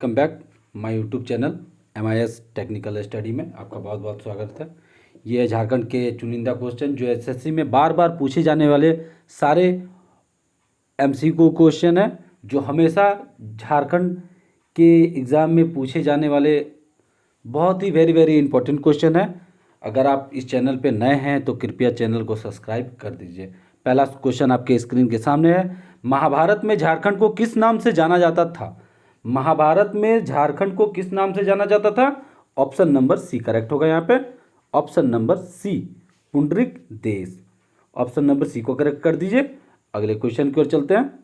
Welcome back my YouTube channel MIS technical study में आपका बहुत बहुत स्वागत है। ये है झारखंड के चुनिंदा क्वेश्चन जो एसएससी में बार बार पूछे जाने वाले सारे MCQ क्वेश्चन है, जो हमेशा झारखंड के एग्ज़ाम में पूछे जाने वाले बहुत ही वेरी वेरी इंपॉर्टेंट क्वेश्चन है। अगर आप इस चैनल पे नए हैं तो कृपया चैनल को सब्सक्राइब कर दीजिए। पहला क्वेश्चन आपके स्क्रीन के सामने है। महाभारत में झारखंड को किस नाम से जाना जाता था? महाभारत में झारखंड को किस नाम से जाना जाता था? ऑप्शन नंबर सी करेक्ट होगा यहाँ पे। ऑप्शन नंबर सी, पुंडरिक देश। ऑप्शन नंबर सी को करेक्ट कर दीजिए। अगले क्वेश्चन की ओर चलते हैं।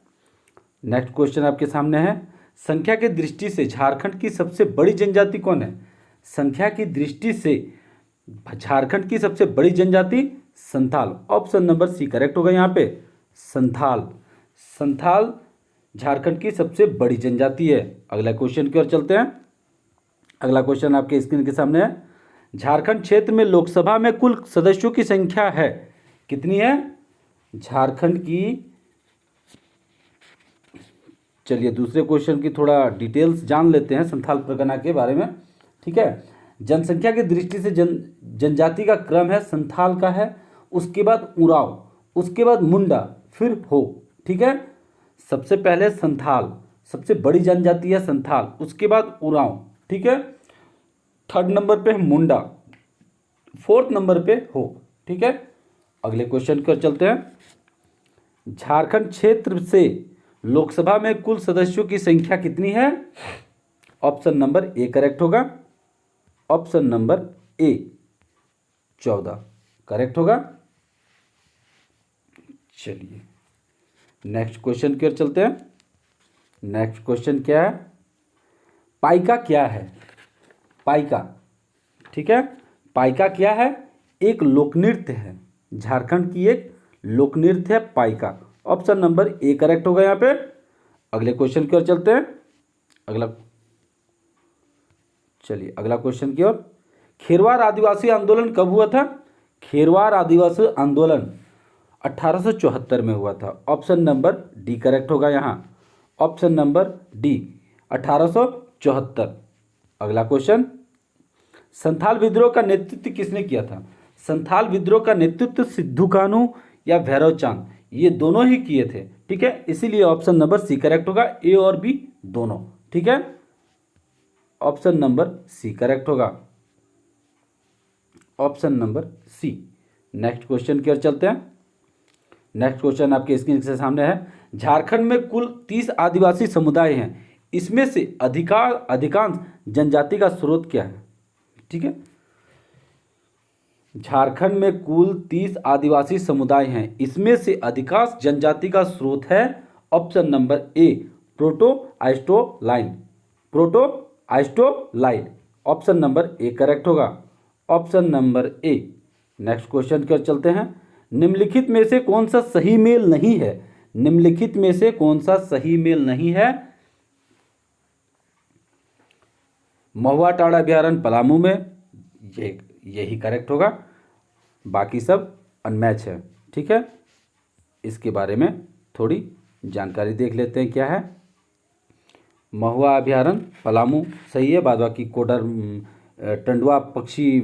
नेक्स्ट क्वेश्चन आपके सामने है। संख्या की दृष्टि से झारखंड की सबसे बड़ी जनजाति कौन है? संख्या की दृष्टि से झारखंड की सबसे बड़ी जनजाति Santhal. Option number C correct होगा यहाँ पे, संथाल। संथाल झारखंड की सबसे बड़ी जनजाति है। अगला क्वेश्चन की ओर चलते हैं। अगला क्वेश्चन आपके स्क्रीन के सामने है। झारखंड क्षेत्र में लोकसभा में कुल सदस्यों की संख्या है कितनी है? झारखंड की, चलिए दूसरे क्वेश्चन की थोड़ा डिटेल्स जान लेते हैं संथाल परगना के बारे में। ठीक है, जनसंख्या की दृष्टि से जनजाति का क्रम है, संथाल का है, उसके बाद उराव, उसके बाद मुंडा, फिर हो। ठीक है, सबसे पहले संथाल, सबसे बड़ी जनजाति है संथाल, उसके बाद उरांव। ठीक है, थर्ड नंबर पे है मुंडा, फोर्थ नंबर पे हो। ठीक है, अगले क्वेश्चन की ओर चलते हैं। झारखंड क्षेत्र से लोकसभा में कुल सदस्यों की संख्या कितनी है? ऑप्शन नंबर ए करेक्ट होगा। ऑप्शन नंबर ए 14 करेक्ट होगा। चलिए नेक्स्ट क्वेश्चन की ओर चलते हैं। नेक्स्ट क्वेश्चन क्या है? पाइका क्या है? पाइका, ठीक है, पाइका क्या है? एक लोक नृत्य है, झारखंड की एक लोक नृत्य है Paika. Option number A correct होगा यहाँ पे। अगले क्वेश्चन की ओर चलते हैं। चलिए अगला क्वेश्चन की ओर। खेरवार आदिवासी आंदोलन कब हुआ था? खेरवार आदिवासी आंदोलन 1874 में हुआ था। ऑप्शन नंबर डी करेक्ट होगा यहाँ। Option number D 1874। अगला क्वेश्चन। संथाल विद्रोह का नेतृत्व किसने किया था? संथाल विद्रोह का नेतृत्व सिद्धू कान्हू या भैरव चांद, ये दोनों ही किए थे। ठीक है, इसीलिए ऑप्शन नंबर सी करेक्ट होगा। ए और बी दोनों। ठीक है, ऑप्शन नंबर सी करेक्ट होगा। Option number C. Next question की ओर चलते हैं। नेक्स्ट क्वेश्चन आपके स्क्रीन के सामने है। झारखंड में कुल 30 आदिवासी समुदाय हैं, इसमें से अधिकांश जनजाति का स्रोत क्या है? ठीक है, झारखंड में कुल 30 आदिवासी समुदाय हैं, इसमें से अधिकांश जनजाति का स्रोत है option number A proto Australoid. Proto Australoid, option number A correct होगा। Option number A. Next question की ओर चलते हैं। निम्नलिखित में से कौन सा सही मेल नहीं है? निम्नलिखित में से कौन सा सही मेल नहीं है? महुआ टाड़ा अभ्यारण्य पलामू में, यही करेक्ट होगा, बाकी सब अनमैच है। ठीक है, इसके बारे में थोड़ी जानकारी देख लेते हैं क्या है। महुआ अभ्यारण्य पलामू सही है, बाद बाकी कोडर टंडवा पक्षी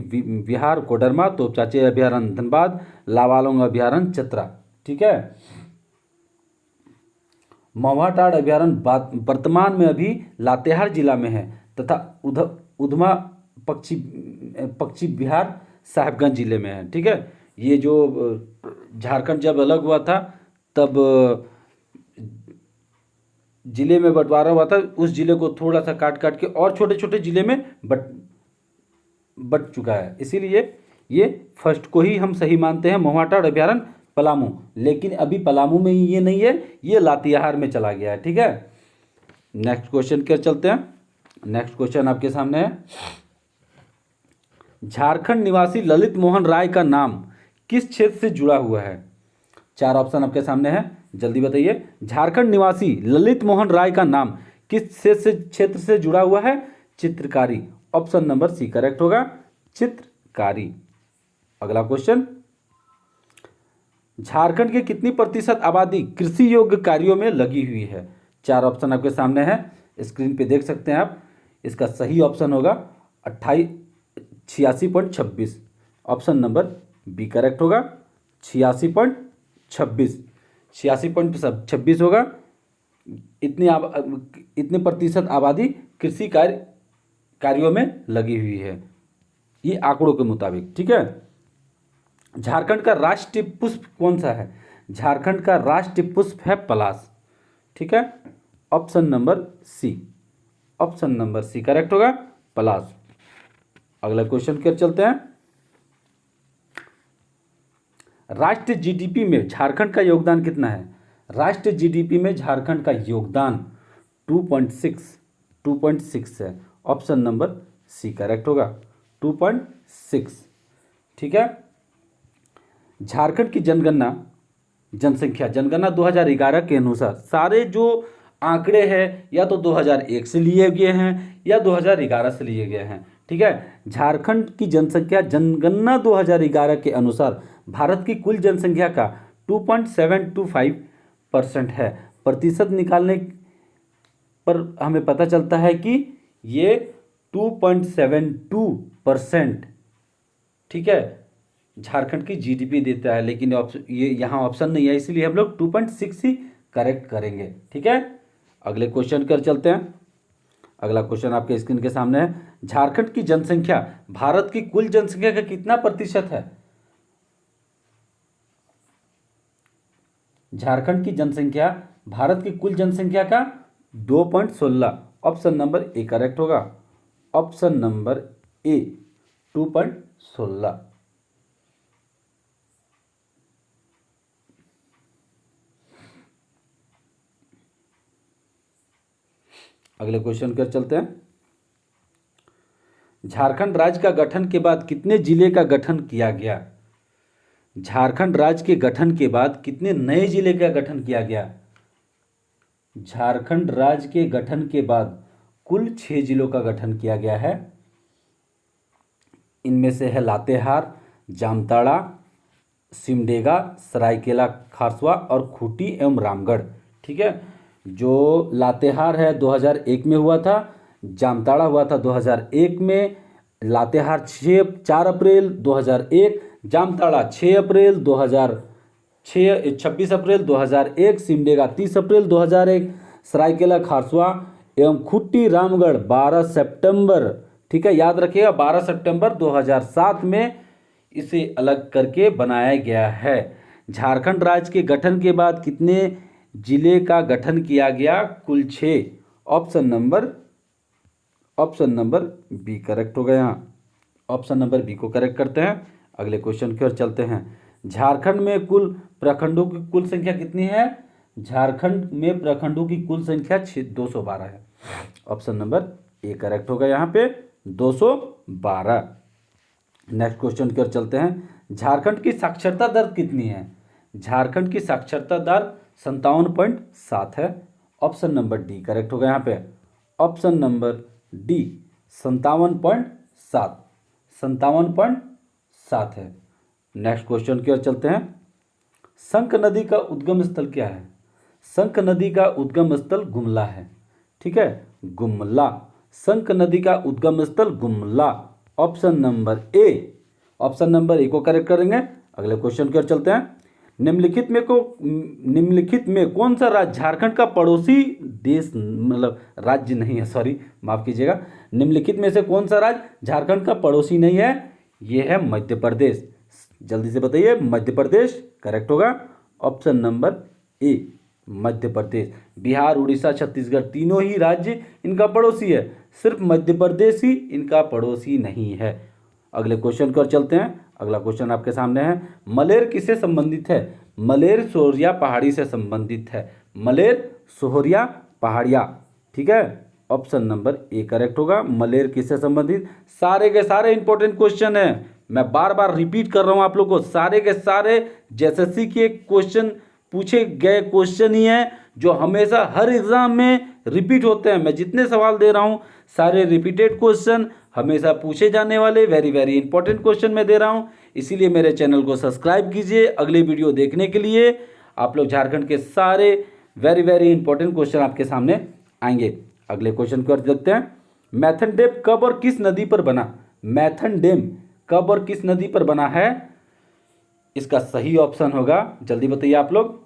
विहार कोडरमा, तोपचाचे अभ्यारण्य धनबाद, लावालोंग अभ्यारण्य चतरा। ठीक है, महुआटाड़ अभ्यारण्य वर्तमान में अभी लातेहार जिला में है तथा उधमा पक्षी विहार साहिबगंज जिले में है। ठीक है, ये जो झारखंड जब अलग हुआ था तब जिले में बंटवारा हुआ था, उस जिले को थोड़ा सा काट काट के और छोटे छोटे जिले में बट चुका है, इसीलिए ये फर्स्ट को ही हम सही मानते हैं, महुआटाड़ अभ्यारण्य पलामू। लेकिन अभी पलामू में ये नहीं है, ये लातेहार में चला गया है। ठीक है, नेक्स्ट क्वेश्चन की ओर चलते हैं। नेक्स्ट क्वेश्चन आपके सामने है। झारखंड निवासी ललित मोहन राय का नाम किस क्षेत्र से जुड़ा हुआ है? 4 ऑप्शन आपके सामने है, जल्दी बताइए। झारखंड निवासी ललित मोहन राय का नाम किस क्षेत्र से जुड़ा हुआ है? चित्रकारी। ऑप्शन नंबर सी करेक्ट होगा, चित्रकारी। अगला क्वेश्चन। झारखंड की कितनी प्रतिशत आबादी कृषि योग्य कार्यों में लगी हुई है? 4 ऑप्शन आपके सामने है, स्क्रीन पे देख सकते हैं आप। इसका सही ऑप्शन होगा 86.26। ऑप्शन नंबर बी करेक्ट होगा। 86.26, 86.26 होगा। इतने प्रतिशत आबादी कृषि कार्यों में लगी हुई है, ये आंकड़ों के मुताबिक। ठीक है। झारखंड का राष्ट्रीय पुष्प कौन सा है? झारखंड का राष्ट्रीय पुष्प है पलाश। ठीक है। Option number C, option number C correct होगा, पलाश। अगला क्वेश्चन की ओर चलते हैं। राष्ट्रीय जीडीपी में झारखंड का योगदान कितना है? राष्ट्रीय जीडीपी में झारखंड का योगदान 2.6 है। ऑप्शन नंबर सी करेक्ट होगा, 2.6। ठीक है। झारखंड की जनगणना 2011 के अनुसार सारे जो आंकड़े हैं या तो 2001 से लिए गए हैं या 2011 से लिए गए हैं। ठीक है। झारखंड की जनसंख्या जनगणना 2011 के अनुसार भारत की कुल जनसंख्या का 2.725% है। प्रतिशत निकालने पर हमें पता चलता है कि ये 2.72%, ठीक है, झारखंड की जीडीपी देता है। लेकिन ये यहाँ ऑप्शन नहीं है, इसलिए हम लोग 2.6 ही करेक्ट करेंगे। ठीक है। अगले क्वेश्चन कर चलते हैं। अगला क्वेश्चन आपके स्क्रीन के सामने है। झारखंड की जनसंख्या भारत की कुल जनसंख्या का कितना प्रतिशत है? झारखंड की जनसंख्या भारत की कुल जनसंख्या का 2.16। ऑप्शन नंबर ए करेक्ट होगा। ऑप्शन नंबर ए 2.16। अगले क्वेश्चन कर चलते हैं। झारखंड राज्य का गठन के बाद कितने जिले का गठन किया गया? झारखंड राज्य के गठन के बाद कितने नए जिले का गठन किया गया? झारखंड राज्य के गठन के बाद कुल 6 जिलों का गठन किया गया है। इनमें से है लातेहार, जामताड़ा, सिमडेगा, सरायकेला खारसवा और खूंटी एवं रामगढ़। ठीक है। जो लातेहार है 2001 में हुआ था, जामताड़ा हुआ था 2001 में, लातेहार 4 अप्रैल 2001, जामताड़ा 26 अप्रैल 2001, सिमडेगा 30 अप्रैल 2001, सरायकेला खारसवा एवं खूंटी रामगढ़ 12 सितंबर, ठीक है, याद रखिएगा 12 सितंबर 2007 में इसे अलग करके बनाया गया है। झारखंड राज्य के गठन के बाद कितने जिले का गठन किया गया? कुल 6। ऑप्शन नंबर बी करेक्ट हो गया। यहाँ ऑप्शन नंबर बी को करेक्ट करते हैं। अगले क्वेश्चन की ओर चलते हैं। झारखंड में कुल प्रखंडों की कुल संख्या कितनी है? झारखंड में प्रखंडों की कुल संख्या 212 है। ऑप्शन नंबर ए करेक्ट होगा यहाँ पे, 212। नेक्स्ट क्वेश्चन की ओर चलते हैं। झारखंड की साक्षरता दर कितनी है? झारखंड की साक्षरता दर 57.7 है। ऑप्शन नंबर डी करेक्ट होगा यहाँ पे। ऑप्शन नंबर डी 57.7 है। नेक्स्ट क्वेश्चन की ओर चलते हैं। संक नदी का उद्गम स्थल क्या है? संक नदी का उद्गम स्थल गुमला है। ठीक है, गुमला। संक नदी का उद्गम स्थल गुमला। ऑप्शन नंबर ए को करेक्ट करेंगे। अगले क्वेश्चन की ओर चलते हैं। निम्नलिखित में कौन सा राज्य झारखंड का पड़ोसी देश, मतलब राज्य नहीं है, सॉरी माफ कीजिएगा, निम्नलिखित में से कौन सा राज्य झारखंड का पड़ोसी नहीं है? यह है मध्य प्रदेश। जल्दी से बताइए, मध्य प्रदेश करेक्ट होगा। ऑप्शन नंबर ए मध्य प्रदेश। बिहार, उड़ीसा, छत्तीसगढ़ तीनों ही राज्य इनका पड़ोसी है, सिर्फ मध्य प्रदेश ही इनका पड़ोसी नहीं है। अगले क्वेश्चन की ओर चलते हैं। अगला क्वेश्चन आपके सामने है। मलेर किससे संबंधित है? मलेर सोहरिया पहाड़ी से संबंधित है। मलेर सोहरिया पहाड़िया। ठीक है, ऑप्शन नंबर ए करेक्ट होगा। मलेर किससे संबंधित? सारे के सारे इंपॉर्टेंट क्वेश्चन है, मैं बार बार रिपीट कर रहा हूं आप लोग को। सारे के सारे जेएसएससी के क्वेश्चन पूछे गए क्वेश्चन ही हैं जो हमेशा हर एग्जाम में रिपीट होते हैं। मैं जितने सवाल दे रहा हूं सारे रिपीटेड क्वेश्चन, हमेशा पूछे जाने वाले वेरी वेरी इंपॉर्टेंट क्वेश्चन मैं दे रहा हूं। इसीलिए मेरे चैनल को सब्सक्राइब कीजिए अगले वीडियो देखने के लिए। आप लोग झारखंड के सारे वेरी वेरी इंपॉर्टेंट क्वेश्चन आपके सामने आएंगे। अगले क्वेश्चन की ओर देखते हैं। मैथन डैम कब और किस नदी पर बना? मैथन डैम कब और किस नदी पर बना है? इसका सही ऑप्शन होगा, जल्दी बताइए आप लोग।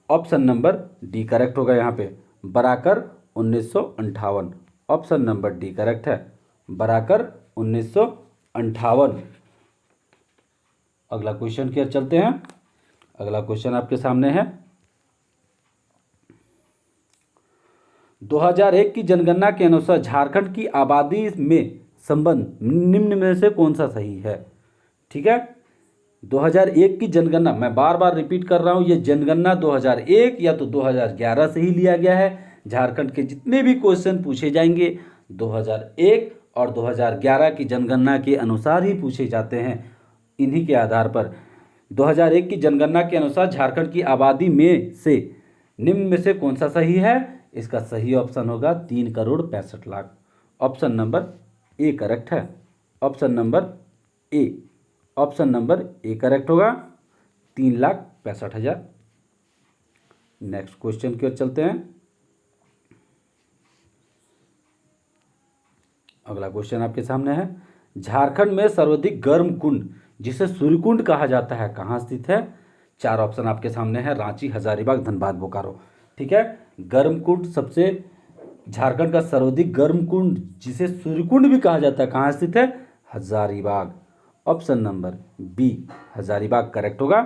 ऑप्शन नंबर डी करेक्ट होगा यहाँ पे, Barakar 1958। Option number D correct है, बराकर 1958। अगला क्वेश्चन की ओर चलते हैं। अगला क्वेश्चन आपके सामने है। 2001 की जनगणना के अनुसार झारखंड की आबादी में संबंध निम्न में से कौन सा सही है? ठीक है, 2001 की जनगणना, मैं बार बार रिपीट कर रहा हूं, ये जनगणना 2001 या तो 2011 से ही लिया गया है। झारखंड के जितने भी क्वेश्चन पूछे जाएंगे 2001 और 2011 की जनगणना के अनुसार ही पूछे जाते हैं। इन्हीं के आधार पर 2001 की जनगणना के अनुसार झारखंड की आबादी में से निम्न में से कौन सा सही है? इसका सही ऑप्शन होगा 3,65,00,000। ऑप्शन नंबर ए करेक्ट है, option number A, option number A correct होगा, 3,65,000। नेक्स्ट क्वेश्चन की ओर चलते हैं। अगला क्वेश्चन आपके सामने है। झारखंड में सर्वाधिक गर्म कुंड जिसे सूर्यकुंड कहा जाता है कहाँ स्थित है? 4 ऑप्शन आपके सामने है, रांची, हजारीबाग, धनबाद, बोकारो। ठीक है, गर्म कुंड सबसे, झारखंड का सर्वाधिक गर्म कुंड जिसे सूर्यकुंड भी कहा जाता है कहाँ स्थित है? Hazaribagh. Option number B, Hazaribagh correct होगा।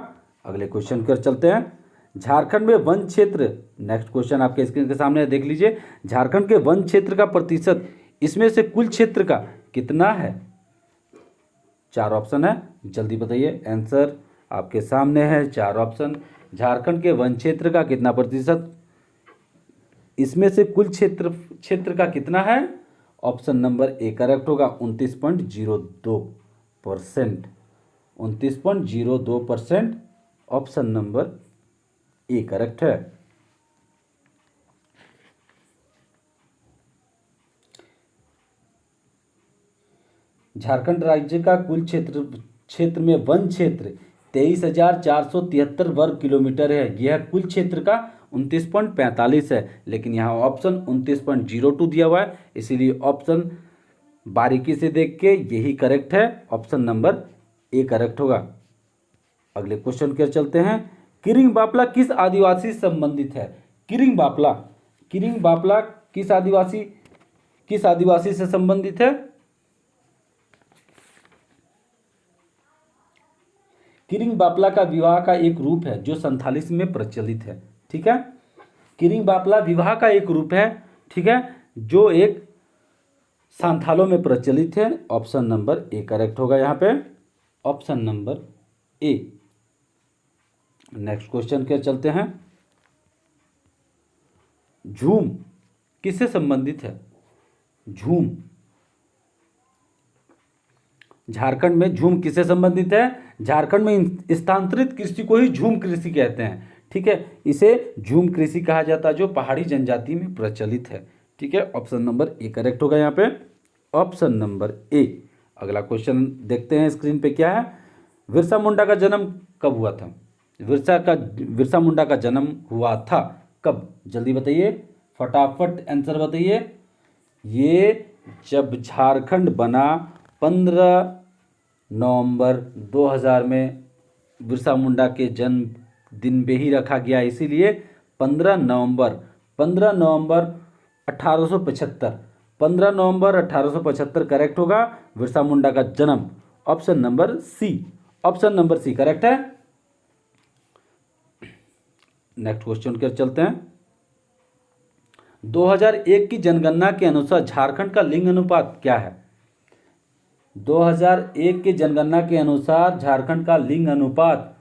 अगले क्वेश्चन की ओर चलते हैं। झारखंड में वन क्षेत्र, नेक्स्ट क्वेश्चन आपके स्क्रीन के सामने है, देख लीजिए। झारखंड के वन क्षेत्र का प्रतिशत इसमें से कुल क्षेत्र का कितना है? 4 ऑप्शन है, जल्दी बताइए। आंसर आपके सामने है, 4 ऑप्शन। झारखंड के वन क्षेत्र का कितना प्रतिशत, इसमें से कुल क्षेत्र का कितना है? ऑप्शन नंबर ए करेक्ट होगा, 29.02%। 29.02% ऑप्शन नंबर ए करेक्ट है। झारखंड राज्य का कुल क्षेत्र में वन क्षेत्र 23,473 वर्ग किलोमीटर है। यह कुल क्षेत्र का 29.45 है, लेकिन यहाँ ऑप्शन 29.02 दिया हुआ है, इसीलिए ऑप्शन बारीकी से देख के यही करेक्ट है, ऑप्शन नंबर ए करेक्ट होगा। अगले क्वेश्चन की ओर चलते हैं। किरिंग बापला किस आदिवासी से संबंधित है? किरिंग बापला किस आदिवासी से संबंधित है? किरिंग बापला का विवाह का एक रूप है जो संथालिस में प्रचलित है। ठीक है, किरिंग बापला विवाह का एक रूप है, ठीक है, जो एक सांथालों में प्रचलित है। ऑप्शन नंबर ए करेक्ट होगा यहाँ पे, option number A. Next question के चलते हैं। झूम किससे संबंधित है? झूम, झारखंड में झूम किससे संबंधित है? झारखंड में स्थानांतरित कृषि को ही झूम कृषि कहते हैं। ठीक है, इसे झूम कृषि कहा जाता है जो पहाड़ी जनजाति में प्रचलित है। ठीक है, ऑप्शन नंबर ए करेक्ट होगा यहाँ पे, ऑप्शन नंबर ए। अगला क्वेश्चन देखते हैं स्क्रीन पे क्या है। बिरसा मुंडा का जन्म कब हुआ था? बिरसा मुंडा का जन्म हुआ था कब? जल्दी बताइए, फटाफट आंसर बताइए। ये जब झारखंड बना 15 नवंबर 2000 में बिरसा मुंडा के जन्म दिन पे ही रखा गया, इसीलिए 15 नवंबर 1875 15 नवंबर 1875 करेक्ट होगा, बिरसा मुंडा का जन्म। Option number C, option number C correct है। नेक्स्ट क्वेश्चन के चलते हैं। 2001 की जनगणना के अनुसार झारखंड का लिंग अनुपात क्या है? 2001 की जनगणना के अनुसार झारखंड का लिंग अनुपात,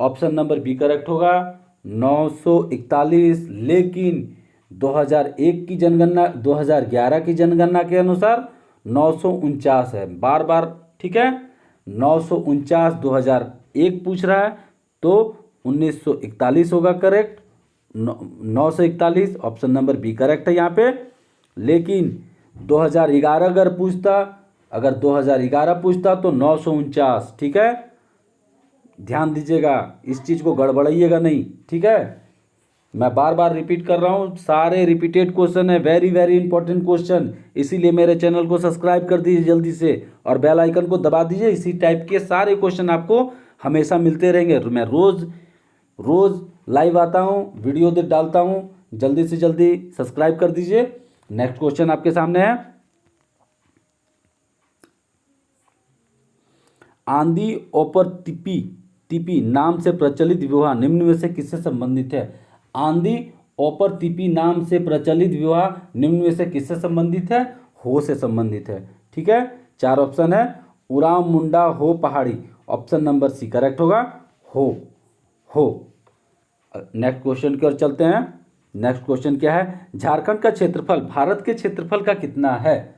ऑप्शन नंबर बी करेक्ट होगा, 941। लेकिन 2001 की जनगणना 2011 की जनगणना के अनुसार 949 है। बार बार ठीक है, 949 2001 पूछ रहा है तो 1941 होगा correct, 941 option number B correct है यहाँ पे। लेकिन 2011 अगर 2011 पूछता तो 949। ठीक है, ध्यान दीजिएगा, इस चीज़ को गड़बड़ाइएगा नहीं। ठीक है, मैं बार बार रिपीट कर रहा हूँ, सारे रिपीटेड क्वेश्चन है, वेरी वेरी इंपॉर्टेंट क्वेश्चन। इसीलिए मेरे चैनल को सब्सक्राइब कर दीजिए जल्दी से और बेल आइकन को दबा दीजिए। इसी टाइप के सारे क्वेश्चन आपको हमेशा मिलते रहेंगे। मैं रोज़ रोज़ लाइव आता हूँ, वीडियो डालता हूँ, जल्दी से जल्दी सब्सक्राइब कर दीजिए। नेक्स्ट क्वेश्चन आपके सामने है, आंधी और तिपी तिपी नाम से प्रचलित विवाह निम्न में से किससे संबंधित है? आंधी और तिपी नाम से प्रचलित विवाह निम्न में से किससे संबंधित है? हो से संबंधित है। ठीक है, 4 ऑप्शन है, उरांव मुंडा हो पहाड़ी। ऑप्शन नंबर सी करेक्ट होगा, हो। नेक्स्ट क्वेश्चन की ओर चलते हैं। नेक्स्ट क्वेश्चन क्या है, झारखंड का क्षेत्रफल भारत के क्षेत्रफल का कितना है?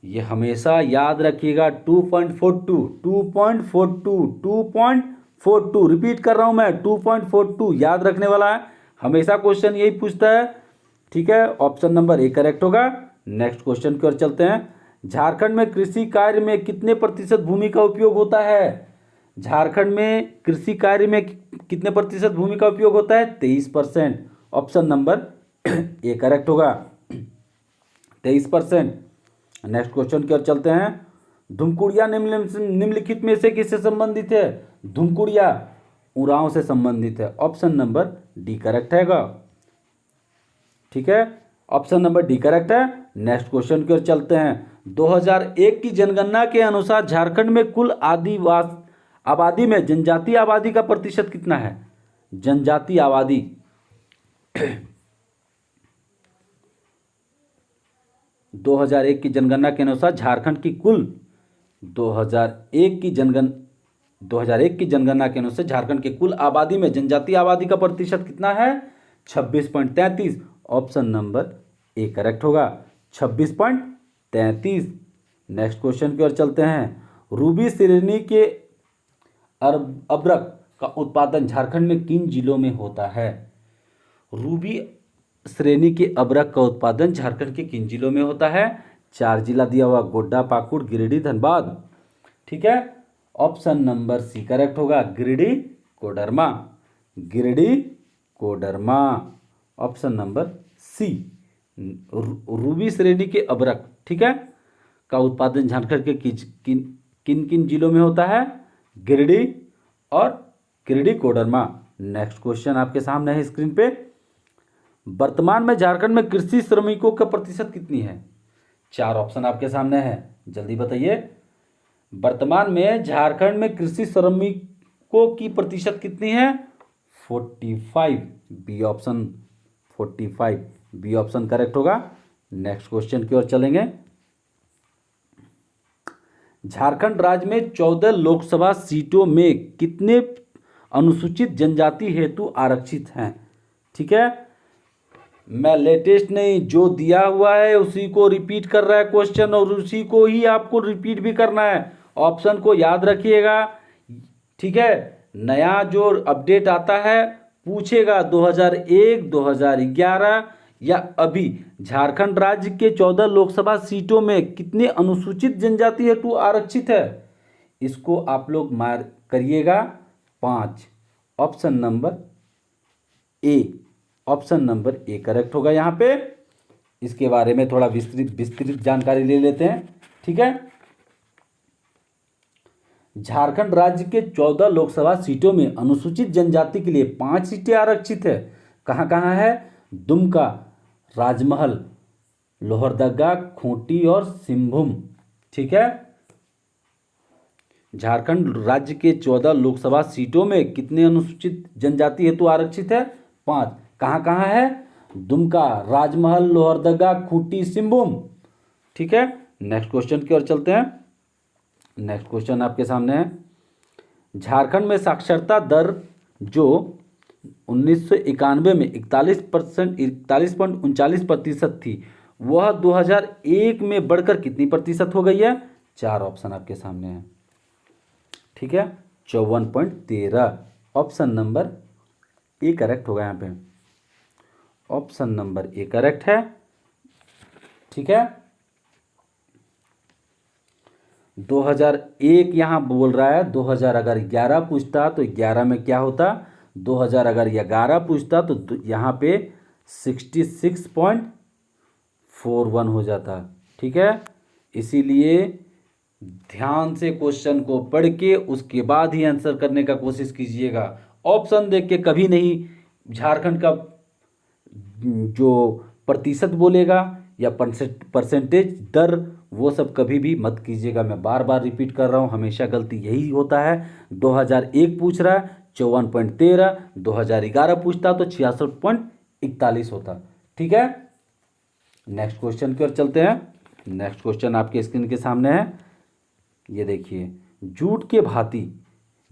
ये हमेशा याद रखिएगा, 2.42 रिपीट कर रहा हूं मैं, 2.42 याद रखने वाला है, हमेशा क्वेश्चन यही पूछता है। ठीक है, ऑप्शन नंबर ए करेक्ट होगा। नेक्स्ट क्वेश्चन की ओर चलते हैं, झारखंड में कृषि कार्य में कितने प्रतिशत भूमि का उपयोग होता है? झारखंड में कृषि कार्य में कितने प्रतिशत भूमि का उपयोग होता है? 23%। ऑप्शन नंबर ए करेक्ट होगा, 23%। नेक्स्ट क्वेश्चन की ओर चलते हैं, धुमकुड़िया निम्नलिखित में से किससे संबंधित है? धुमकुड़िया उरांव से संबंधित है। ऑप्शन नंबर डी करेक्ट हैगा। ठीक है, ऑप्शन नंबर डी करेक्ट है। नेक्स्ट क्वेश्चन की ओर चलते हैं, 2001 की जनगणना के अनुसार झारखंड में कुल आबादी में जनजातीय आबादी का प्रतिशत कितना है? जनजातीय आबादी 2001 की जनगणना के अनुसार झारखंड की कुल 2001 की जनगणना के अनुसार झारखंड की कुल आबादी में जनजातीय आबादी का प्रतिशत कितना है? 26.33। ऑप्शन नंबर ए करेक्ट होगा, 26.33। नेक्स्ट क्वेश्चन की ओर चलते हैं, रूबी श्रेणी के अबरक का उत्पादन झारखंड में किन जिलों में होता है? रूबी श्रेणी के अबरक का उत्पादन झारखंड के किन जिलों में होता है? 4 जिला दिया हुआ, गोड्डा, पाकुड़, गिरिडीह, धनबाद। ठीक है, ऑप्शन नंबर सी करेक्ट होगा, Giridih Koderma, Giridih Koderma. Option number C, ruby श्रेणी के अबरक, ठीक है, का उत्पादन झारखंड के किन किन जिलों में होता है? गिरिडीह और गिरिडीह कोडरमा। नेक्स्ट क्वेश्चन आपके सामने है स्क्रीन पे, वर्तमान में झारखंड में कृषि श्रमिकों का प्रतिशत कितनी है? 4 ऑप्शन आपके सामने है, जल्दी बताइए। वर्तमान में झारखंड में कृषि श्रमिकों की प्रतिशत कितनी है? 45। B option 45, B option correct होगा। नेक्स्ट क्वेश्चन की ओर चलेंगे, झारखंड राज्य में 14 लोकसभा सीटों में कितने अनुसूचित जनजाति हेतु आरक्षित हैं? ठीक है, मैं लेटेस्ट नहीं, जो दिया हुआ है उसी को रिपीट कर रहा है क्वेश्चन और उसी को ही आपको रिपीट भी करना है। ऑप्शन को याद रखिएगा। ठीक है, नया जो अपडेट आता है पूछेगा 2001, 2011 या अभी झारखंड राज्य के 14 लोकसभा सीटों में कितने अनुसूचित जनजाति हेतु आरक्षित है? इसको आप लोग मार करिएगा 5। Option number A, option number A correct होगा। यहाँ पे इसके बारे में थोड़ा विस्तृत जानकारी ले लेते हैं। ठीक है, झारखंड राज्य के 14 लोकसभा सीटों में अनुसूचित जनजाति के लिए 5 सीटें आरक्षित है। कहाँ कहाँ है? दुमका, राजमहल, लोहरदगा, खूंटी और सिंहभूम। ठीक है, झारखंड राज्य के 14 लोकसभा सीटों में कितने अनुसूचित जनजाति हेतु आरक्षित है? 5। कहाँ कहाँ है? दुमका, राजमहल, लोहरदगा, खूंटी, सिंहभूम। ठीक है, नेक्स्ट क्वेश्चन की ओर चलते हैं। नेक्स्ट क्वेश्चन आपके सामने है, झारखंड में साक्षरता दर जो 1991 में 41.39% थी, वह 2001 में बढ़कर कितनी प्रतिशत हो गई है? 4 ऑप्शन आपके सामने है। ठीक है, 54.13। ऑप्शन नंबर ए करेक्ट होगा। यहाँ पे ऑप्शन नंबर ए करेक्ट है। ठीक है, 2001 यहाँ बोल रहा है, 2000 अगर 11 पूछता तो 11 में क्या होता? 2000 अगर 11 पूछता तो यहाँ पे 66.41 हो जाता। ठीक है, इसीलिए ध्यान से क्वेश्चन को पढ़ के उसके बाद ही आंसर करने का कोशिश कीजिएगा। ऑप्शन देख के कभी नहीं झारखंड का जो प्रतिशत बोलेगा या परसेंटेज दर, वो सब कभी भी मत कीजिएगा। मैं बार बार रिपीट कर रहा हूँ, हमेशा गलती यही होता है। 2001 पूछ रहा है 54.13, 2011 पूछता तो 66.41 होता। ठीक है, नेक्स्ट क्वेश्चन की ओर चलते हैं। नेक्स्ट क्वेश्चन आपके स्क्रीन के सामने है, ये देखिए। जूट के भांति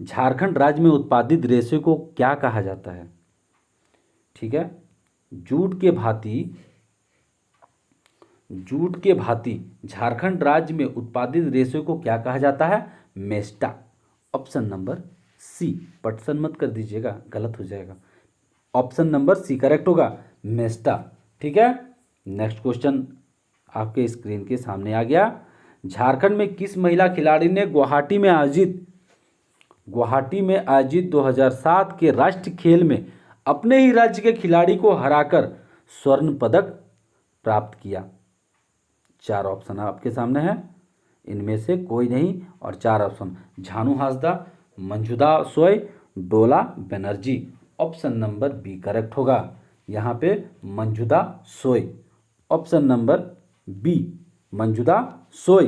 झारखंड राज्य में उत्पादित रेशे को क्या कहा जाता है? ठीक है, जूट के भांति झारखंड राज्य में उत्पादित रेशे को क्या कहा जाता है? मेस्टा। ऑप्शन नंबर सी, पटसन मत कर दीजिएगा, गलत हो जाएगा। ऑप्शन नंबर सी करेक्ट होगा, मेस्टा। ठीक है, नेक्स्ट क्वेश्चन आपके स्क्रीन के सामने आ गया। झारखंड में किस महिला खिलाड़ी ने गुवाहाटी में आयोजित 2007 के राष्ट्रीय खेल में अपने ही राज्य के खिलाड़ी को हराकर स्वर्ण पदक प्राप्त किया? 4 ऑप्शन आपके सामने हैं, इनमें से कोई नहीं, और 4 option: Jhanu Hansda, Manjula Soy, Dola Banerjee. Option number B correct होगा, यहाँ पे Manjula Soy. Option number B, Manjula Soy.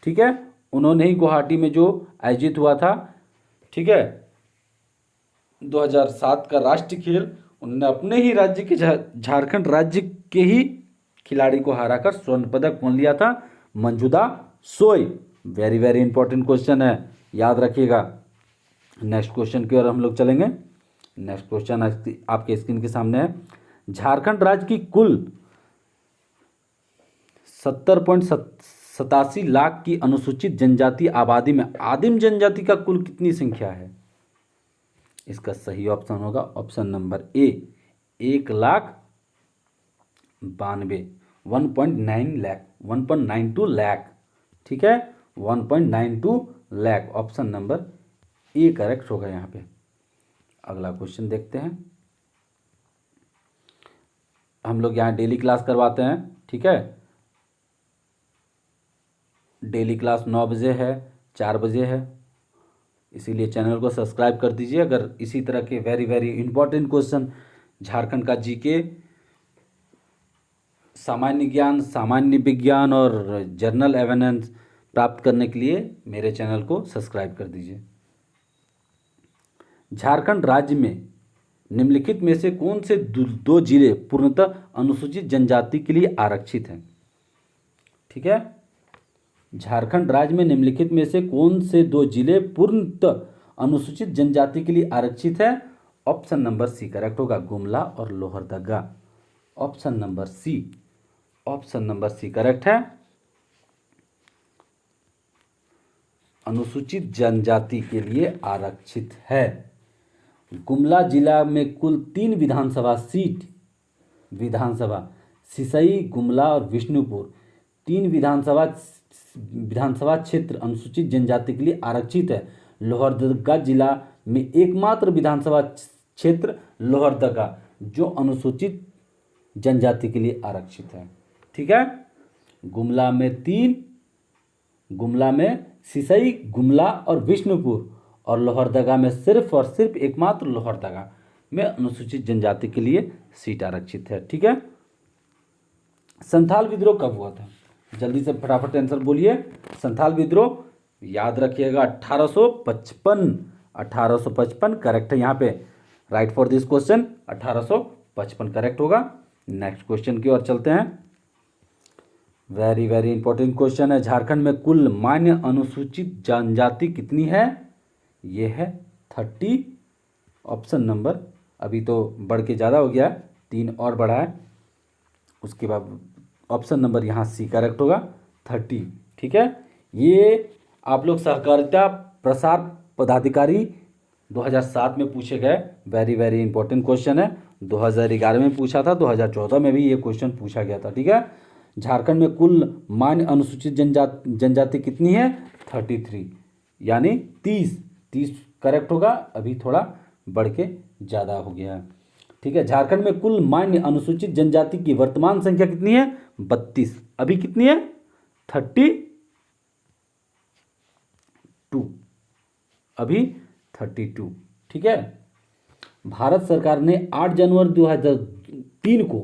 ठीक है, उन्होंने ही गुवाहाटी में जो आयोजित हुआ था, ठीक है, 2007 का राष्ट्रीय खेल, उन्होंने अपने ही राज्य के झारखंड राज्य के ही खिलाड़ी को हराकर स्वर्ण पदक कौन लिया था? मंजुला सोय। वेरी वेरी इंपॉर्टेंट क्वेश्चन है, याद रखिएगा। नेक्स्ट क्वेश्चन की ओर हम लोग चलेंगे। नेक्स्ट क्वेश्चन आपके स्क्रीन के सामने है। झारखंड राज्य की कुल 70.87 लाख की अनुसूचित जनजाति आबादी में आदिम जनजाति का कुल कितनी संख्या है? इसका सही ऑप्शन होगा ऑप्शन नंबर ए, 1,92,000, 1.92 लाख। ठीक है, 1.92 lakh. Option number A correct होगा यहाँ पे। अगला क्वेश्चन देखते हैं। हम लोग यहाँ डेली क्लास करवाते हैं। ठीक है, डेली क्लास 9 बजे है, 4 बजे है, इसीलिए चैनल को सब्सक्राइब कर दीजिए। अगर इसी तरह के very very important question, Jharkhand का जीके, सामान्य ज्ञान, सामान्य विज्ञान और जनरल अवेयरनेस प्राप्त करने के लिए मेरे चैनल को सब्सक्राइब कर दीजिए। झारखंड राज्य में निम्नलिखित में से कौन से दो जिले पूर्णतः अनुसूचित जनजाति के लिए आरक्षित हैं? ठीक है, झारखंड राज्य में निम्नलिखित में से कौन से 2 जिले पूर्णतः अनुसूचित जनजाति के लिए आरक्षित है? ऑप्शन नंबर सी करेक्ट होगा, गुमला और Lohardaga. Option number C, option number C correct है, अनुसूचित जनजाति के लिए आरक्षित है। गुमला जिला में कुल 3 विधानसभा सिसई, गुमला और विष्णुपुर, 3 विधानसभा क्षेत्र अनुसूचित जनजाति के लिए आरक्षित है। लोहरदगा जिला में एकमात्र विधानसभा क्षेत्र लोहरदगा जो अनुसूचित जनजाति के लिए आरक्षित है। ठीक है, गुमला में 3, गुमला में सिसई, गुमला और विष्णुपुर, और लोहरदगा में सिर्फ और सिर्फ एकमात्र लोहरदगा में अनुसूचित जनजाति के लिए सीट आरक्षित है। ठीक है, संथाल विद्रोह कब हुआ था? जल्दी से फटाफट आंसर बोलिए। संथाल विद्रोह याद रखिएगा 1855 करेक्ट है यहाँ पे। Right for this question 1855 correct होगा। नेक्स्ट क्वेश्चन की ओर चलते हैं। वेरी वेरी इंपॉर्टेंट क्वेश्चन है। झारखंड में कुल मान्य अनुसूचित जनजाति कितनी है? ये है 30। ऑप्शन नंबर, अभी तो बढ़ के ज़्यादा हो गया है, 3 और बढ़ा है, उसके बाद ऑप्शन नंबर यहाँ सी करेक्ट होगा 30। ठीक है, ये आप लोग सहकारिता प्रसार पदाधिकारी 2007 में पूछे गए वेरी वेरी इंपॉर्टेंट क्वेश्चन है। 2011 में पूछा था, 2014 में भी ये क्वेश्चन पूछा गया था। ठीक है, झारखंड में कुल मान्य अनुसूचित जनजाति कितनी है? 33, यानी 30 करेक्ट होगा। अभी थोड़ा बढ़ के ज़्यादा हो गया है। ठीक है, झारखंड में कुल मान्य अनुसूचित जनजाति की वर्तमान संख्या कितनी है? 32। अभी कितनी है? 32। अभी 32। ठीक है। भारत सरकार ने 8 जनवरी 2003 को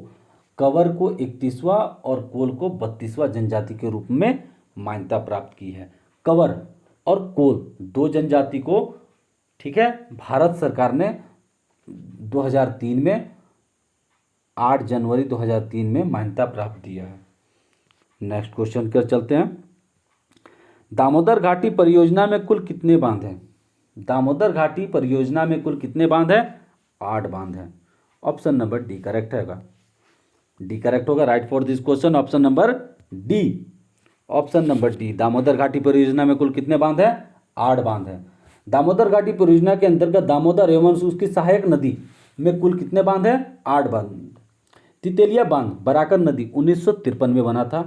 कंवर को 31वां और कोल को 32वां जनजाति के रूप में मान्यता प्राप्त की है। कंवर और कोल दो जनजाति को, ठीक है, भारत सरकार ने 2003 में 8 जनवरी 2003 में मान्यता प्राप्त दिया है। नेक्स्ट क्वेश्चन की ओर चलते हैं। दामोदर घाटी परियोजना में कुल कितने बांध हैं? दामोदर घाटी परियोजना में कुल कितने बांध हैं? 8 बांध हैं। ऑप्शन नंबर डी करेक्ट होगा। डी करेक्ट होगा। Right for this question option number D. Option number D, Damodar घाटी परियोजना में कुल कितने बांध हैं? 8 बांध हैं। दामोदर घाटी परियोजना के अंतर्गत दामोदर एवं उसकी सहायक नदी में कुल कितने बांध हैं? 8 बांध। तितेलिया बांध बराकर नदी 1953 में बना था।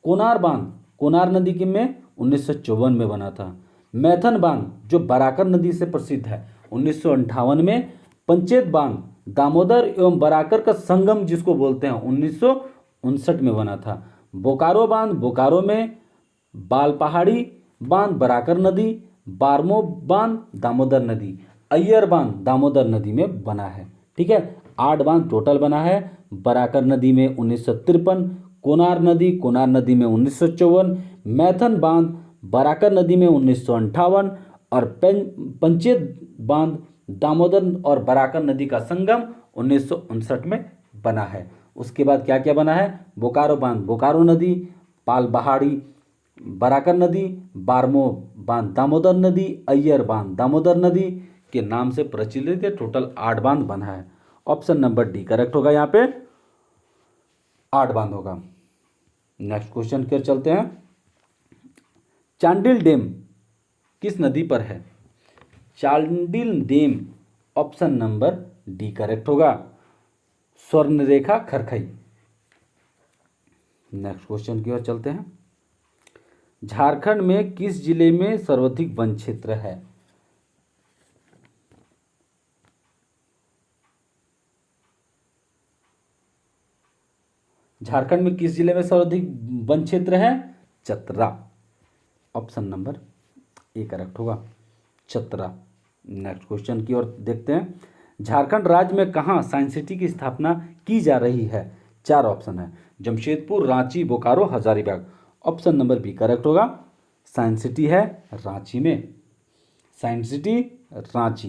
कोनार बांध कोनार नदी के में 1954 में बना था। मैथन बांध जो बराकर नदी से प्रसिद्ध है 1958 में। पंचेत बांध दामोदर एवं बराकर का संगम जिसको बोलते हैं 1959 में बना था। बोकारो बांध बोकारो में। बाल पहाड़ी बांध बराकर नदी। बारमो बांध दामोदर नदी। अय्यर बांध दामोदर नदी में बना है। ठीक है, 8 बांध टोटल बना है। बराकर नदी में 1953, कोनार नदी में 1954, मैथन बांध बराकर नदी में 1958 और पंचेत बांध दामोदर और बराकर नदी का संगम 1959 में बना है। उसके बाद क्या क्या बना है? बोकारो बांध बोकारो नदी, पाल पहाड़ी बराकर नदी, बारमो बांध दामोदर नदी, अय्यर बांध दामोदर नदी के नाम से प्रचलित है। टोटल 8 बांध बना है। ऑप्शन नंबर डी करेक्ट होगा। यहाँ पे 8 बांध होगा। नेक्स्ट क्वेश्चन की ओर चलते हैं। चांडिल डैम किस नदी पर है? Chandil dam option number D correct होगा। स्वर्णरेखा खरखई। नेक्स्ट क्वेश्चन की ओर चलते हैं। झारखंड में किस जिले में सर्वाधिक वन क्षेत्र है? झारखंड में किस जिले में सर्वाधिक वन क्षेत्र है? Chatra. Option number A correct होगा, चतरा। नेक्स्ट क्वेश्चन की ओर देखते हैं। झारखंड राज्य में कहाँ साइंस सिटी की स्थापना की जा रही है? 4 ऑप्शन है। Jamshedpur, Ranchi, Bokaro, Hazaribagh. Option number B correct होगा। साइंस सिटी है रांची में। Science city Ranchi.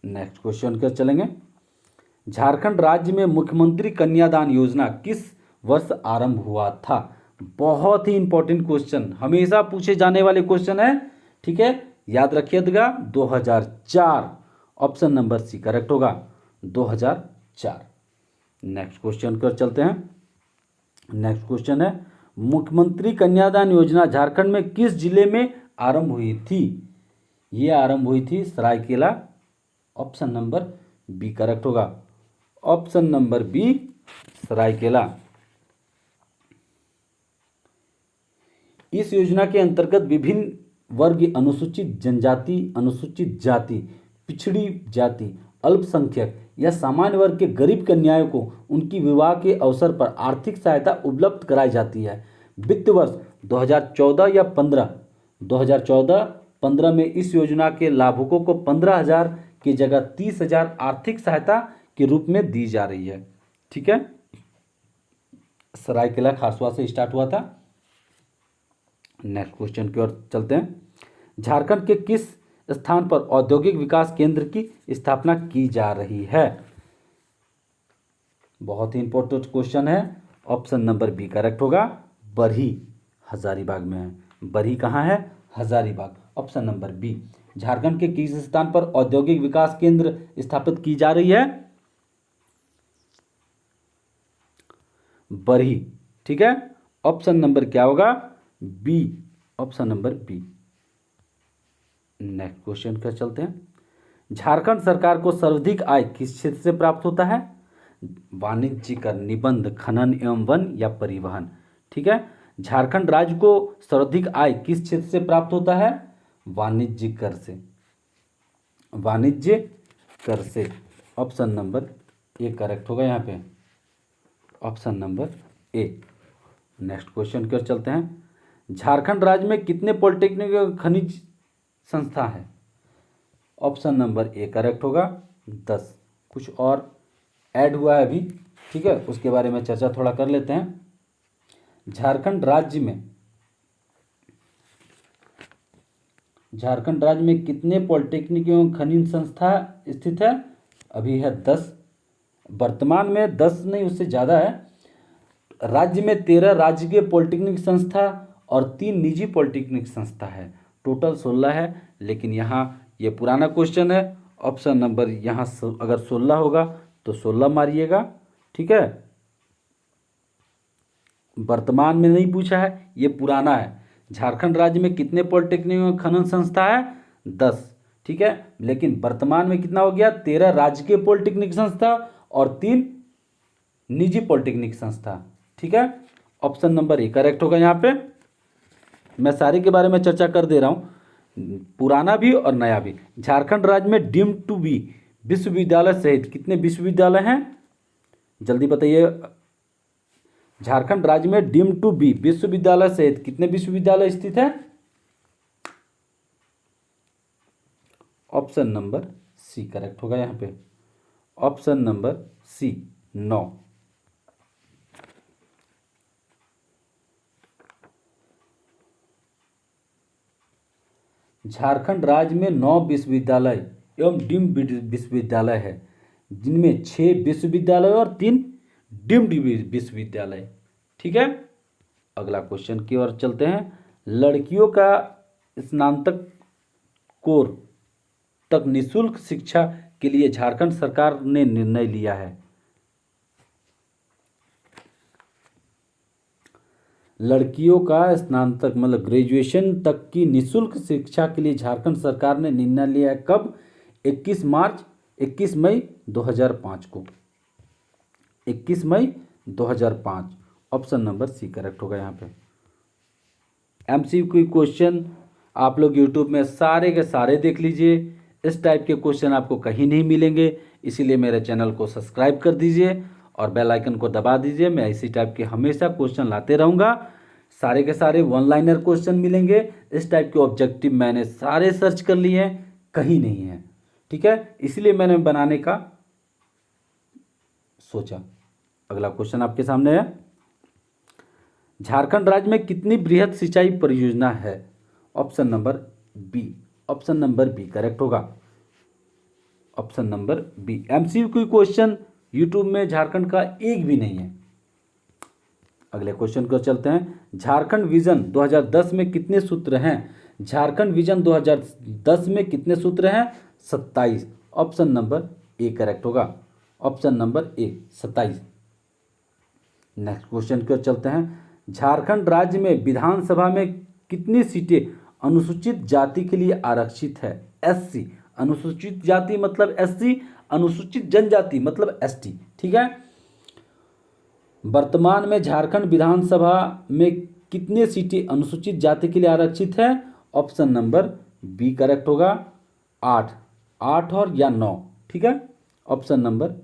Next question की ओर चलेंगे। झारखंड राज्य में मुख्यमंत्री कन्यादान योजना किस वर्ष आरंभ हुआ था? बहुत ही इंपॉर्टेंट क्वेश्चन, हमेशा पूछे जाने वाले क्वेश्चन है। ठीक है, याद रखिएगा 2004। ऑप्शन नंबर सी करेक्ट होगा, 2004। नेक्स्ट क्वेश्चन कर चलते हैं। नेक्स्ट क्वेश्चन है, मुख्यमंत्री कन्यादान योजना झारखंड में किस जिले में आरंभ हुई थी? ये आरंभ हुई थी Saraikela. Option number B correct होगा। Option number B Saraikela. इस योजना के अंतर्गत विभिन्न वर्ग अनुसूचित जनजाति, अनुसूचित जाति, पिछड़ी जाति, अल्पसंख्यक या सामान्य वर्ग के गरीब कन्याओं को उनकी विवाह के अवसर पर आर्थिक सहायता उपलब्ध कराई जाती है। वित्त वर्ष 2014 या 2014-15 में इस योजना के लाभुकों को 15,000 की जगह 30,000 आर्थिक सहायता के रूप में दी जा रही है। ठीक है, सरायकेला खारसवा से स्टार्ट हुआ था। नेक्स्ट क्वेश्चन की ओर चलते हैं। झारखंड के किस स्थान पर औद्योगिक विकास केंद्र की स्थापना की जा रही है? बहुत ही इंपॉर्टेंट क्वेश्चन है। ऑप्शन नंबर बी करेक्ट होगा। बरही हजारीबाग में है। बरही कहाँ है? Hazaribagh. Option number B. Jharkhand के किस स्थान पर औद्योगिक विकास केंद्र स्थापित की जा रही है? बरही। ठीक है, ऑप्शन नंबर क्या होगा? B. Option number B. Next question पर चलते हैं। झारखंड सरकार को सर्वाधिक आय किस क्षेत्र से प्राप्त होता है? वाणिज्य कर, निबंध, खनन एवं वन या परिवहन। ठीक है, झारखंड राज्य को सर्वाधिक आय किस क्षेत्र से प्राप्त होता है? वाणिज्य कर से। वाणिज्य कर से। ऑप्शन नंबर ए करेक्ट होगा यहाँ पे, option number A. Next question की ओर चलते हैं। झारखंड राज्य में कितने पॉलिटेक्निक और खनिज संस्था है? ऑप्शन नंबर ए करेक्ट होगा 10। कुछ और ऐड हुआ है अभी, ठीक है, उसके बारे में चर्चा थोड़ा कर लेते हैं। झारखंड राज्य में कितने पॉलिटेक्निक एवं खनिज संस्था स्थित है? अभी है 10। वर्तमान में 10 नहीं, उससे ज़्यादा है। राज्य में 13 राजकीय पॉलिटेक्निक संस्था और 3 निजी पॉलिटेक्निक संस्था है। टोटल 16 है, लेकिन यहाँ ये पुराना क्वेश्चन है। ऑप्शन नंबर यहाँ अगर 16 होगा तो 16 मारिएगा, ठीक है। वर्तमान में नहीं पूछा है, ये पुराना है। झारखंड राज्य में कितने पॉलिटेक्निक और खनन संस्था है? 10, ठीक है। लेकिन वर्तमान में कितना हो गया? 13 राजकीय पॉलिटेक्निक संस्था और 3 निजी पॉलिटेक्निक संस्था, ठीक है। ऑप्शन नंबर ए करेक्ट होगा यहाँ पे। मैं सारे के बारे में चर्चा कर दे रहा हूँ, पुराना भी और नया भी। झारखंड राज्य में डीम्ड टू बी विश्वविद्यालय सहित कितने विश्वविद्यालय हैं? जल्दी बताइए। झारखंड राज्य में डीम्ड टू बी विश्वविद्यालय सहित कितने विश्वविद्यालय स्थित है? ऑप्शन नंबर सी करेक्ट होगा यहाँ पे, ऑप्शन नंबर सी 9। झारखंड राज्य में 9 विश्वविद्यालय एवं डीम्ड विश्वविद्यालय है, जिनमें 6 विश्वविद्यालय और 3 डीम्ड विश्वविद्यालय, ठीक है। अगला क्वेश्चन की ओर चलते हैं। लड़कियों का स्नातक कोर तक निःशुल्क शिक्षा के लिए झारखंड सरकार ने निर्णय लिया है। लड़कियों का स्नातक मतलब ग्रेजुएशन तक की निःशुल्क शिक्षा के लिए झारखंड सरकार ने निर्णय लिया है। कब? 21 मई 2005 को, 21 मई 2005। ऑप्शन नंबर सी करेक्ट होगा यहाँ पे। एमसीक्यू क्वेश्चन आप लोग यूट्यूब में सारे के सारे देख लीजिए। इस टाइप के क्वेश्चन आपको कहीं नहीं मिलेंगे, इसीलिए मेरे चैनल को सब्सक्राइब कर दीजिए और बेल आइकन को दबा दीजिए। मैं इसी टाइप के हमेशा क्वेश्चन लाते रहूँगा। सारे के सारे वन लाइनर क्वेश्चन मिलेंगे। इस टाइप के ऑब्जेक्टिव मैंने सारे सर्च कर लिए हैं, कहीं नहीं है, ठीक है, इसलिए मैंने बनाने का सोचा। अगला क्वेश्चन आपके सामने है। झारखंड राज्य में कितनी बृहद सिंचाई परियोजना है? Option number B, option number B correct होगा, option number B. MCQ question YouTube में झारखंड का एक भी नहीं है। अगले क्वेश्चन को चलते हैं। झारखंड विजन 2010 में कितने सूत्र हैं? झारखंड विजन 2010 में कितने सूत्र हैं? 27। ऑप्शन नंबर ए करेक्ट होगा, ऑप्शन नंबर ए 27। नेक्स्ट क्वेश्चन की ओर चलते हैं। झारखंड राज्य में विधानसभा में कितनी सीटें अनुसूचित जाति के लिए आरक्षित है? एससी, अनुसूचित जाति मतलब एससी, अनुसूचित जनजाति मतलब एसटी, ठीक है। वर्तमान में झारखंड विधानसभा में कितने सीटें अनुसूचित जाति के लिए आरक्षित है? ऑप्शन नंबर बी करेक्ट होगा, 8 और या 9, ठीक है। ऑप्शन नंबर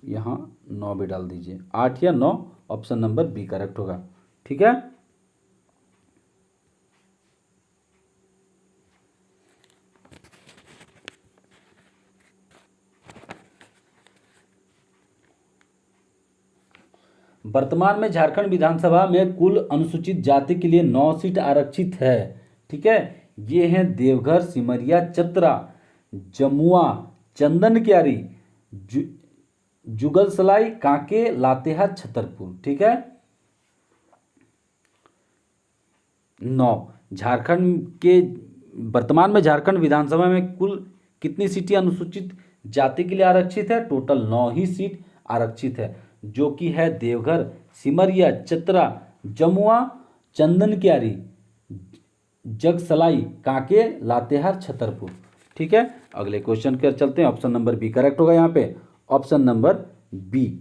यहाँ 9 भी डाल दीजिए, 8 या 9, ऑप्शन नंबर बी करेक्ट होगा, ठीक है। वर्तमान में झारखंड विधानसभा में कुल अनुसूचित जाति के लिए 9 सीट आरक्षित है, ठीक है। ये हैं देवघर, सिमरिया, चतरा, जमुआ, चंदन क्यारी, जुगलसलाई, कांके, लातेहार, छतरपुर, ठीक है। 9 झारखंड के वर्तमान में झारखंड विधानसभा में कुल कितनी सीटें अनुसूचित जाति के लिए आरक्षित है? टोटल 9 ही सीट आरक्षित है, जो कि है देवघर, सिमरिया, चतरा, जमुआ, चंदन क्यारी, जगसलाई, कांके, लातेहार, छतरपुर, ठीक है। अगले क्वेश्चन की ओर चलते हैं। ऑप्शन नंबर बी करेक्ट होगा यहाँ पे, option number B,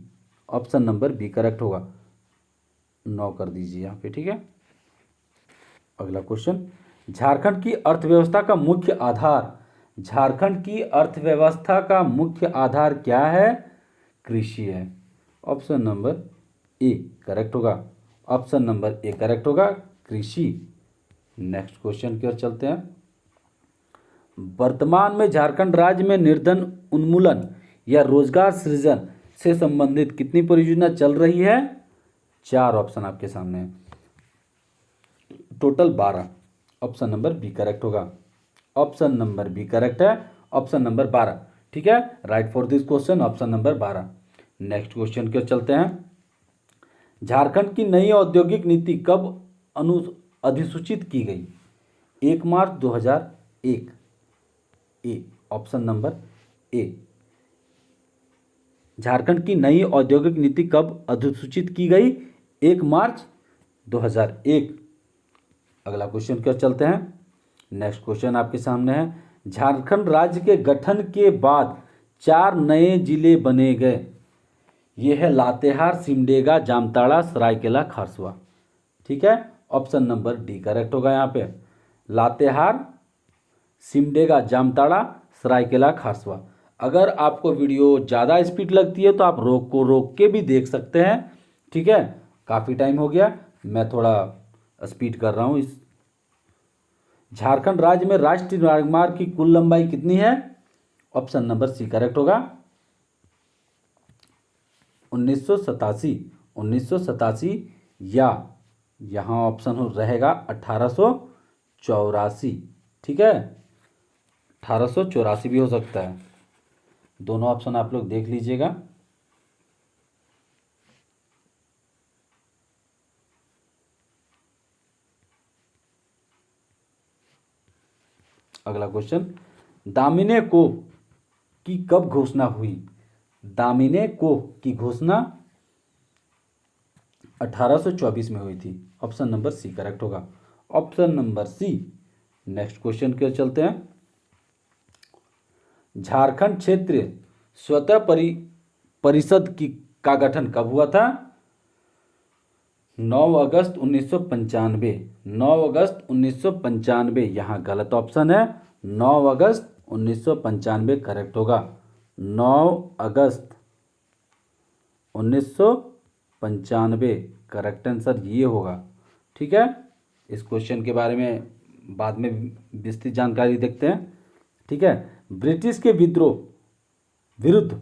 option number B correct होगा, 9 कर दीजिए यहाँ पे, ठीक है। अगला क्वेश्चन। झारखंड की अर्थव्यवस्था का मुख्य आधार झारखंड की अर्थव्यवस्था का मुख्य आधार क्या है? कृषि है। ऑप्शन नंबर ए करेक्ट होगा। ऑप्शन नंबर ए करेक्ट होगा, कृषि। नेक्स्ट क्वेश्चन की ओर चलते हैं। वर्तमान में झारखंड राज्य में निर्धन उन्मूलन या रोजगार सृजन से संबंधित कितनी परियोजना चल रही है? 4 ऑप्शन आपके सामने है, total 12। Option number B correct होगा। ऑप्शन नंबर बी करेक्ट है, ऑप्शन नंबर 12। ठीक है, right for this question option number 12। Next question की ओर चलते हैं। झारखंड की नई औद्योगिक नीति कब अनु अधिसूचित की गई? 1 मार्च 2001। ए ऑप्शन नंबर ए। झारखंड की नई औद्योगिक नीति कब अधिसूचित की गई? 1 मार्च 2001। अगला क्वेश्चन की ओर चलते हैं। नेक्स्ट क्वेश्चन आपके सामने है। झारखंड राज्य के गठन के बाद 4 नए जिले बने गए। ये है लातेहार, सिमडेगा, जामताड़ा, सरायकेला, खरसुआ। ठीक है, ऑप्शन नंबर डी करेक्ट होगा यहाँ पे। लातेहार, सिमडेगा, जामताड़ा, सरायकेला, खरसुआ। अगर आपको वीडियो ज़्यादा स्पीड लगती है तो आप रोक के भी देख सकते हैं। ठीक है, काफ़ी टाइम हो गया, मैं थोड़ा स्पीड कर रहा हूँ इस। झारखंड राज्य में राष्ट्रीय राजमार्ग की कुल लंबाई कितनी है? ऑप्शन नंबर सी करेक्ट होगा, 1987। 1987 या यहाँ ऑप्शन रहेगा 1884। ठीक है, 1884 भी हो सकता है। दोनों ऑप्शन आप लोग देख लीजिएगा। अगला क्वेश्चन, दामिने को की कब घोषणा हुई? दामिने को की घोषणा 1824 में हुई थी। ऑप्शन नंबर सी करेक्ट होगा, option number C. Next question की ओर चलते हैं। झारखंड क्षेत्र स्वतः परिषद की का गठन कब हुआ था? 9 अगस्त 1995। 9 अगस्त 1995। यहाँ गलत ऑप्शन है, 9 अगस्त 1995 करेक्ट होगा। 9 अगस्त 1995 करेक्ट आंसर ये होगा। ठीक है, इस क्वेश्चन के बारे में बाद में विस्तृत जानकारी देखते हैं। ठीक है, ब्रिटिश के विरुद्ध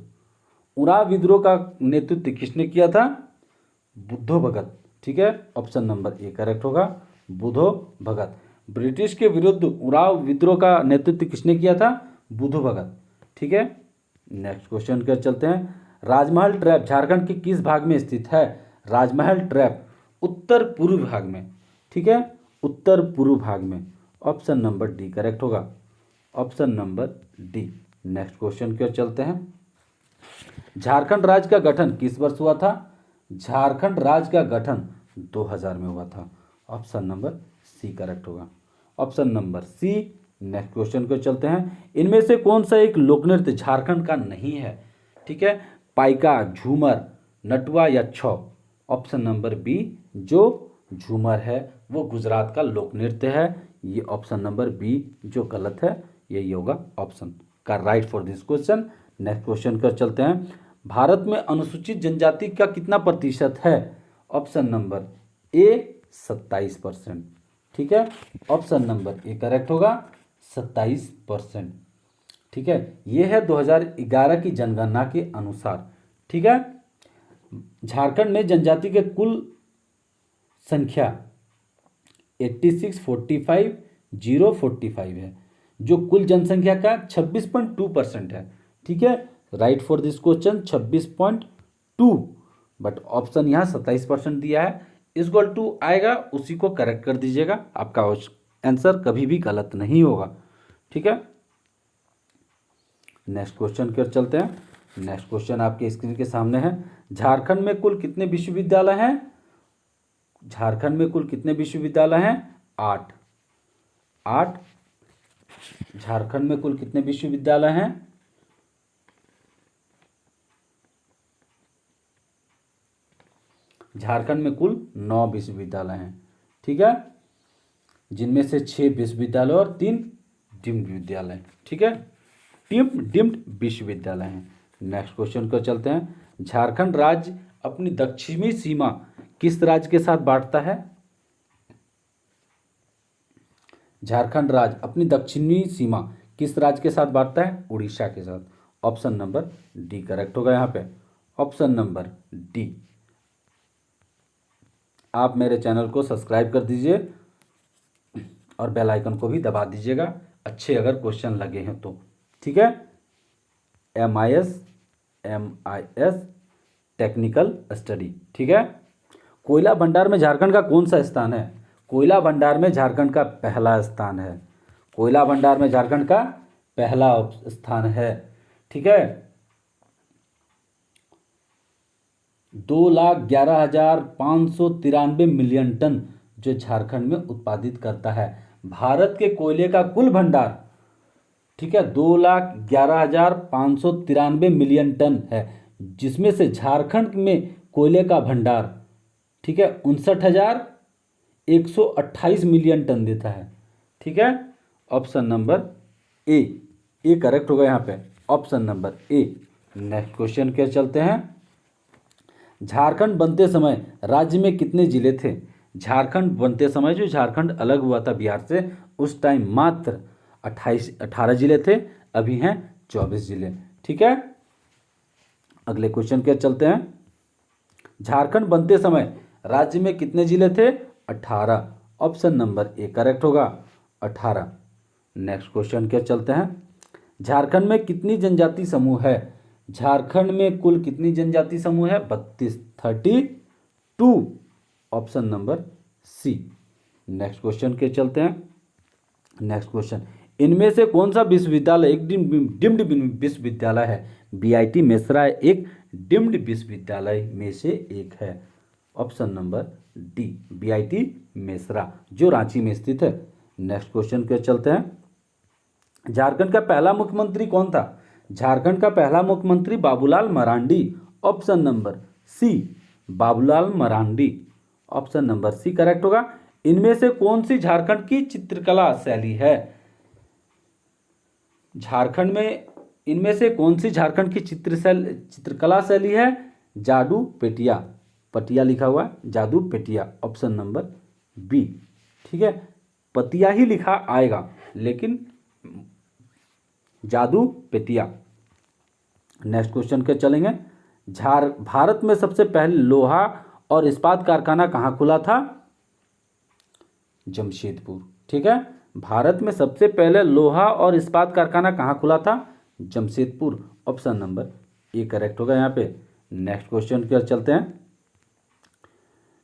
उराव विद्रोह का नेतृत्व किसने किया था? बुद्धो भगत। ठीक है, ऑप्शन नंबर ए करेक्ट होगा, बुद्धो भगत। ब्रिटिश के विरुद्ध उराव विद्रोह का नेतृत्व किसने किया था? बुद्धो भगत। ठीक है, नेक्स्ट क्वेश्चन कर चलते हैं। राजमहल ट्रैप झारखंड के किस भाग में स्थित है? राजमहल ट्रैप उत्तर पूर्व भाग में। ठीक है, उत्तर पूर्व भाग में। ऑप्शन नंबर डी करेक्ट होगा, option number D. Next question की ओर चलते हैं। झारखंड राज्य का गठन किस वर्ष हुआ था? झारखंड राज्य का गठन 2000 में हुआ था। ऑप्शन नंबर सी करेक्ट होगा, option number C. Next question को चलते हैं। इनमें से कौन सा एक लोक नृत्य झारखंड का नहीं है? ठीक है, पाइका, झूमर, नटुआ या छौ। ऑप्शन नंबर बी, जो झूमर है वो गुजरात का लोक नृत्य है। ये ऑप्शन नंबर बी जो गलत है, यही होगा ऑप्शन का right for this question. Next question कर चलते हैं। भारत में अनुसूचित जनजाति का कितना प्रतिशत है? ऑप्शन नंबर ए 27%। ठीक है, ऑप्शन नंबर ए करेक्ट होगा, 27%। ठीक है, ये है 2011 की जनगणना के अनुसार। ठीक है, झारखंड में जनजाति के कुल संख्या 86,45,045 है, जो कुल जनसंख्या का 26.2% है। ठीक है, right for this question 26.2, but option यहाँ 27% दिया है। इक्वल टू आएगा, उसी को करेक्ट कर दीजिएगा, आपका आंसर कभी भी गलत नहीं होगा। ठीक है, नेक्स्ट क्वेश्चन की ओर चलते हैं। नेक्स्ट क्वेश्चन आपके स्क्रीन के सामने है। झारखंड में कुल कितने विश्वविद्यालय हैं? झारखंड में कुल कितने विश्वविद्यालय हैं? 8। 8। झारखंड में कुल कितने विश्वविद्यालय हैं? झारखंड में कुल 9 विश्वविद्यालय हैं। ठीक है, जिनमें से 6 विश्वविद्यालय और 3 डिम्ड विद्यालय, ठीक है, डिम्ड विश्वविद्यालय हैं। नेक्स्ट क्वेश्चन को चलते हैं। झारखंड राज्य अपनी दक्षिणी सीमा किस राज्य के साथ बांटता है? झारखंड राज्य अपनी दक्षिणी सीमा किस राज्य के साथ बांटता है? उड़ीसा के साथ। ऑप्शन नंबर डी करेक्ट होगा यहाँ पे, ऑप्शन नंबर डी। आप मेरे चैनल को सब्सक्राइब कर दीजिए और बेल आइकन को भी दबा दीजिएगा, अच्छे अगर क्वेश्चन लगे हैं तो, ठीक है। MIS टेक्निकल स्टडी, ठीक है। कोयला भंडार में झारखंड का कौन सा स्थान है? कोयला भंडार में झारखंड का पहला स्थान है। कोयला भंडार में झारखंड का पहला स्थान है, ठीक है। 2,11,593 मिलियन टन जो झारखंड में उत्पादित करता है। भारत के कोयले का कुल भंडार, ठीक है, 2,11,593 मिलियन टन है, जिसमें से झारखंड में कोयले का भंडार, ठीक है, 59,128 मिलियन टन देता है, ठीक है। ऑप्शन नंबर ए करेक्ट होगा यहाँ पे, option number A. Next question के चलते हैं। झारखंड बनते समय राज्य में कितने जिले थे? झारखंड बनते समय जो झारखंड अलग हुआ था बिहार से, उस टाइम मात्र 18 जिले थे, अभी हैं 24 जिले, ठीक है। अगले क्वेश्चन के चलते हैं। झारखंड बनते समय राज्य में कितने जिले थे? 18। ऑप्शन नंबर ए करेक्ट होगा, 18। नेक्स्ट क्वेश्चन के चलते हैं। झारखंड में कितनी जनजाति समूह है? झारखंड में कुल कितनी जनजाति समूह है? 32। Option number C. Next question के चलते हैं। नेक्स्ट क्वेश्चन, इनमें से कौन सा विश्वविद्यालय एक डिम्ड विश्वविद्यालय है? BIT मेसरा एक डिम्ड विश्वविद्यालय में से एक है। Option number D, BIT Mesra, जो रांची में स्थित है। नेक्स्ट क्वेश्चन के चलते हैं। झारखंड का पहला मुख्यमंत्री कौन था? झारखंड का पहला मुख्यमंत्री Babulal Marandi. Option number C, Babulal Marandi. Option number C correct होगा। इनमें से कौन सी झारखंड की चित्रकला शैली है? झारखंड में इनमें से कौन सी झारखंड की चित्रकला शैली है? जादू पेटिया, पटिया लिखा हुआ, जादू पेटिया। ऑप्शन नंबर बी, ठीक है, पतिया ही लिखा आएगा लेकिन जादू पेटिया। नेक्स्ट क्वेश्चन के चलेंगे। भारत में सबसे पहले लोहा और इस्पात कारखाना कहाँ खुला था? जमशेदपुर, ठीक है। भारत में सबसे पहले लोहा और इस्पात कारखाना कहाँ खुला था? Jamshedpur. Option number A correct होगा यहाँ पे। नेक्स्ट क्वेश्चन की ओर चलते हैं।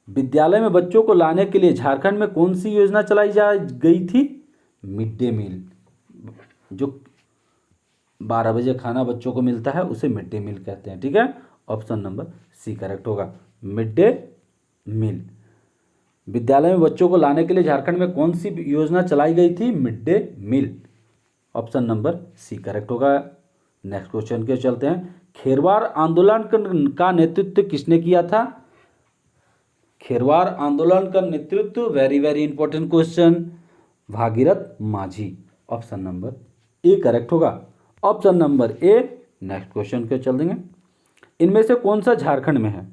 विद्यालय में बच्चों को लाने के लिए झारखंड में कौन सी योजना चलाई जा गई थी? मिड डे मील, जो 12 बजे खाना बच्चों को मिलता है उसे मिड डे मील कहते हैं, ठीक है। ऑप्शन नंबर सी करेक्ट होगा, मिड डे मील। विद्यालय में बच्चों को लाने के लिए झारखंड में कौन सी योजना चलाई गई थी? Mid day meal. Option number C correct होगा। नेक्स्ट क्वेश्चन के चलते हैं। खेरवार आंदोलन का नेतृत्व किसने किया था? खेरवार आंदोलन का नेतृत्व, very very important question, Bhagirath माझी। ऑप्शन नंबर ए करेक्ट होगा, option number A. Next question के चल देंगे। इनमें से कौन सा झारखंड में है?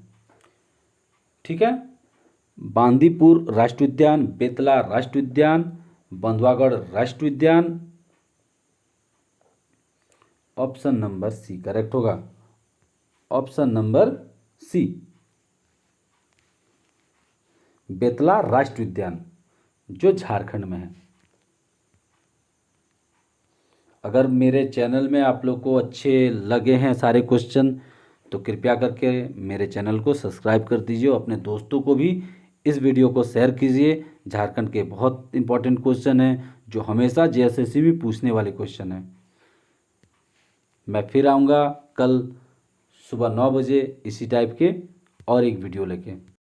ठीक है, बांदीपुर राष्ट्रीय उद्यान, बेतला राष्ट्रीय उद्यान, बंधवागढ़ राष्ट्रीय उद्यान। ऑप्शन नंबर सी करेक्ट होगा, ऑप्शन नंबर सी, बेतला राष्ट्रीय उद्यान जो झारखंड में है। अगर मेरे चैनल में आप लोग को अच्छे लगे हैं सारे क्वेश्चन तो कृपया करके मेरे चैनल को सब्सक्राइब कर दीजिए, अपने दोस्तों को भी इस वीडियो को शेयर कीजिए। झारखंड के बहुत इंपॉर्टेंट क्वेश्चन हैं जो हमेशा JSSC भी पूछने वाले क्वेश्चन हैं। मैं फिर आऊँगा कल सुबह 9 बजे इसी टाइप के और एक वीडियो लेके।